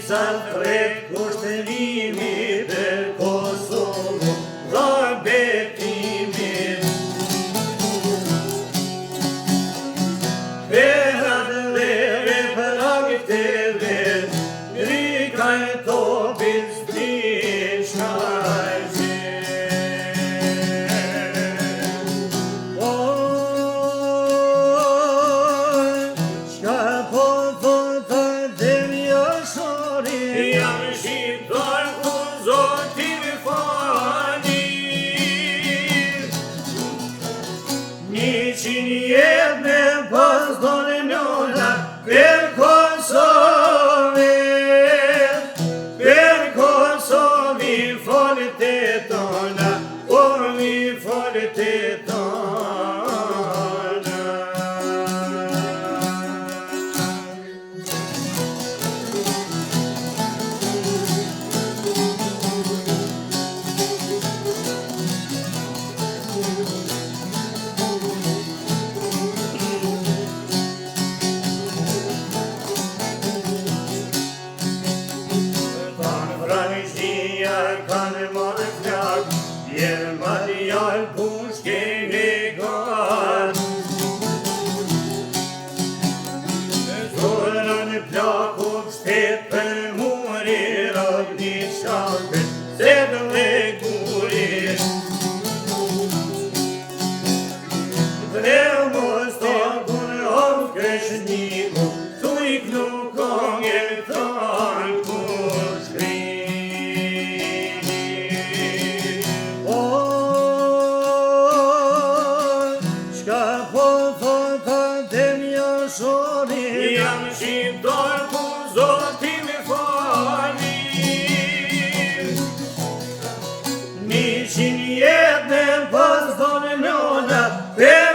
sa fred kushterimi për Kosovë dhe betimin. Berat dhe reprakët e vet, rika e topit s'din shkajqe. Qka po thota Demja Shori, jam shqiptar ku Zoti më fali. 100 jetë me pas dole njona për Kosovi folet e tona, o mi folet e tona. Kanë marrë flak, jenë madhjal pushkin e kanë. Zora në plak u pështet për muri, rëg një shakët, se dhe gurit. Vreu mos të kunë om kreshniku, tu i knu kongë tanë pushkin. Jam shqiptar ku Zoti më fali. 100 jetë me pas dole njona për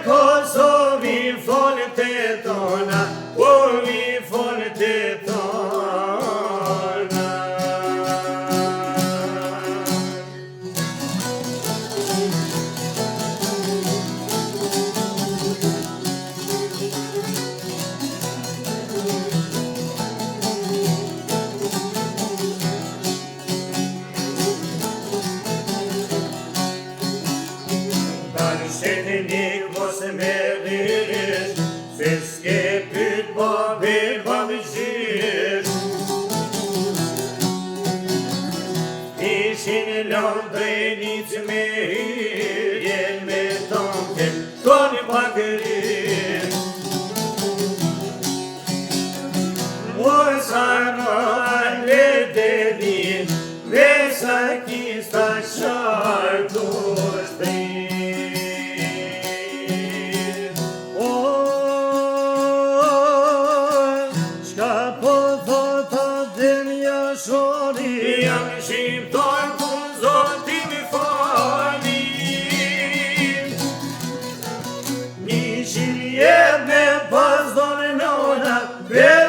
Kosovi folet e tona, o mi folet e tona. Shtetenik mos me dhirish, se s'ke pyt babin babishish. Ishin lënë drejnic me hyrjen me tanke, toni pakërin. Mosa në lededin, vesa kista shartu shprin. Jam shqiptar ku Zoti më fali. 100 jetë me pas dole njona për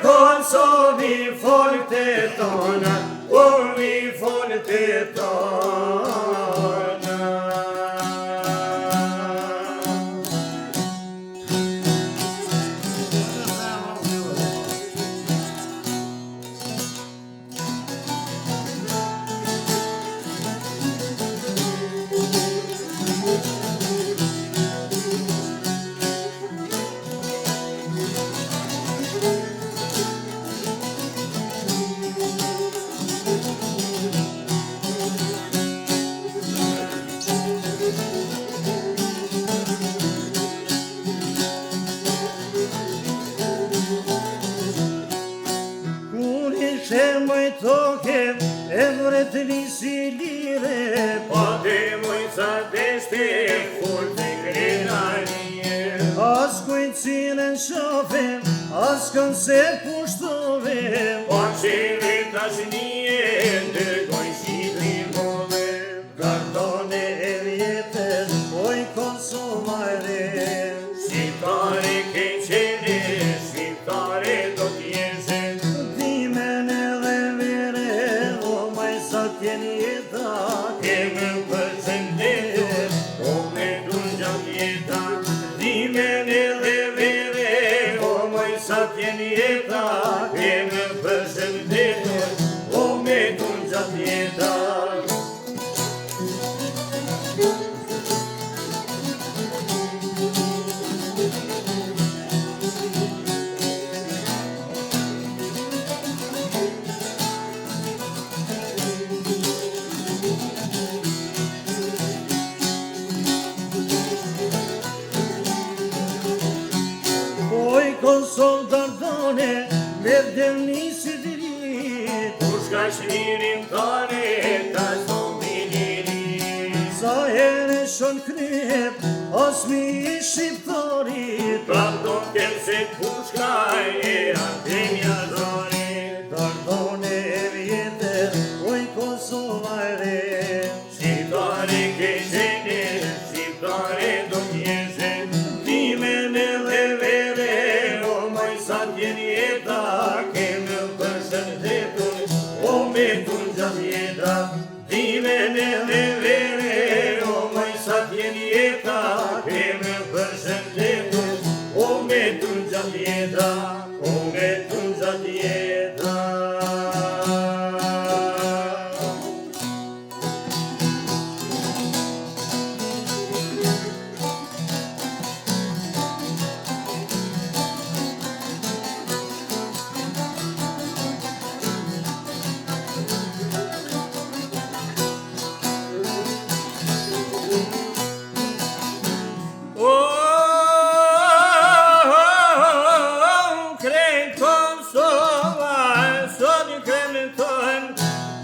Kosovi folet e tona, o mi folet e tona. Moj toke e vret lisi lire, pa te moj sa deshte full të grenarije. As kujt cilën shofem, as kën se pushtove, pa qire tash nije ndërgoj shqiprin move. Kartone e vjetër, oj Kosovare, shqiptare ke qene, shqiptare do t'jeshe. Tjeni jeta, kemë përshëndet, o me du gjatë jeta. gjatë jeta. Kosovë dardane, me vdemni si dirit, Kush ka shlirin tane, ka zonin i ri. sa here shon kryp, as mi i shqiptarit, Prapton kem se kush ka e akemja zorit. dardane e vjetër, oj Kosova e re. Shqiptare ke qene, shqiptare do t'jeshen, timen edhe vere, o moj sa t'jen jeta, kemë përshëndetur, o me t'un gjatë jeta. Timen edhe vere, o moj sa t'jen jeta, kemë përshëndetur, o me t'un gjatë jeta, o me t'un gjatë jeta.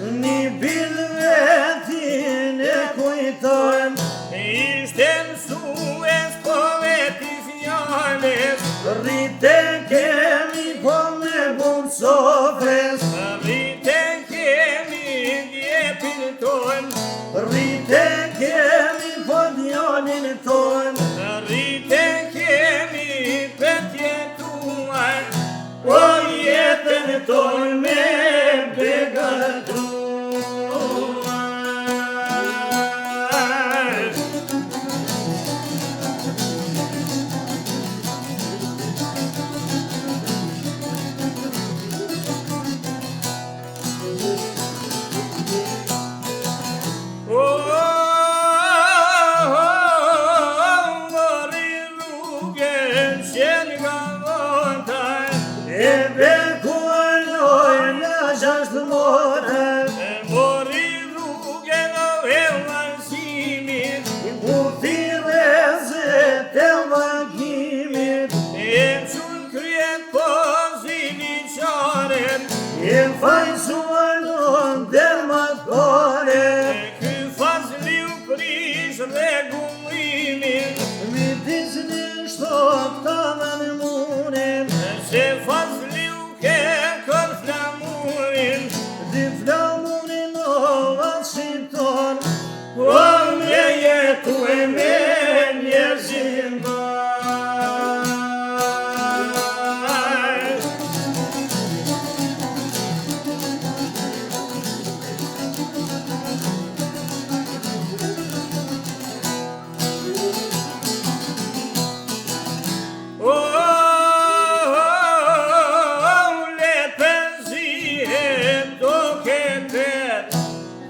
Një bil vetin e kujtojm, Ishte mësues po veti fjales, rrite kemi po me bun sofres, rrite kemi djepin ton, rrite kemi po djalin ton, rrite kemi petjetuar, o jetën ton me begatuar. e bekulloj në gjashtë more, Mori rrugë në vëllësimit, u thirezet e vagimit, e qënë kryet po ziliqaren, e fajsuar në dermat kore, ky fazli u prish rregullimin, vitis një shtot të dhe në munin, se fazli u ke kër flamurin, di flamurin o atë shqiptar, o me jetu e me njerëzim baj.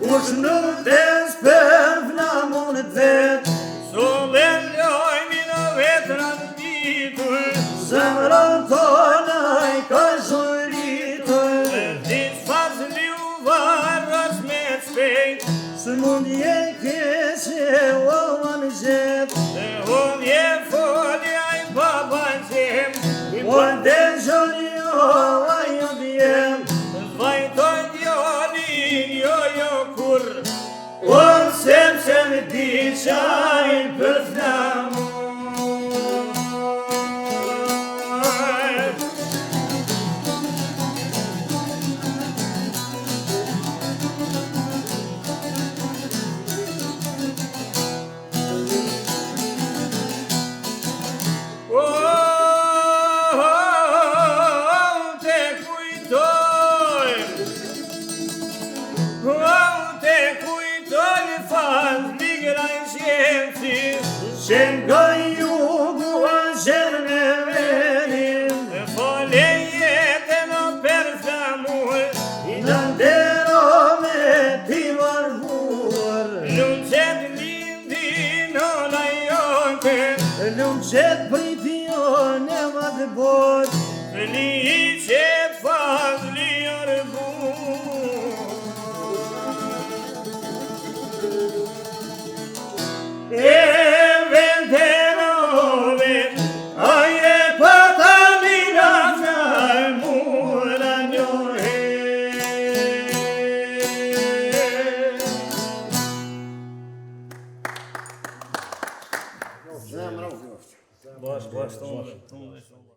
kush nuk des për flamurin vet, Solen lojmi në vetrat ditur, zemrën tona i ka zhuritur, Diç fazli u varros me shpejt, së mund je kese o anë zhet, se hodje folja i babanqem, o dhe zhoni o ajo djem, zvajtoj djalin jo kur, o sepse me di qaj për flamur. Qenë nga jugu a qenë në venin, Fole jetën o për flamur, i në ndero me Gjet pritio ne madhe bot Felice fazli arbun E venderove aje pata mira fjall mura njohe Zemra u Baş,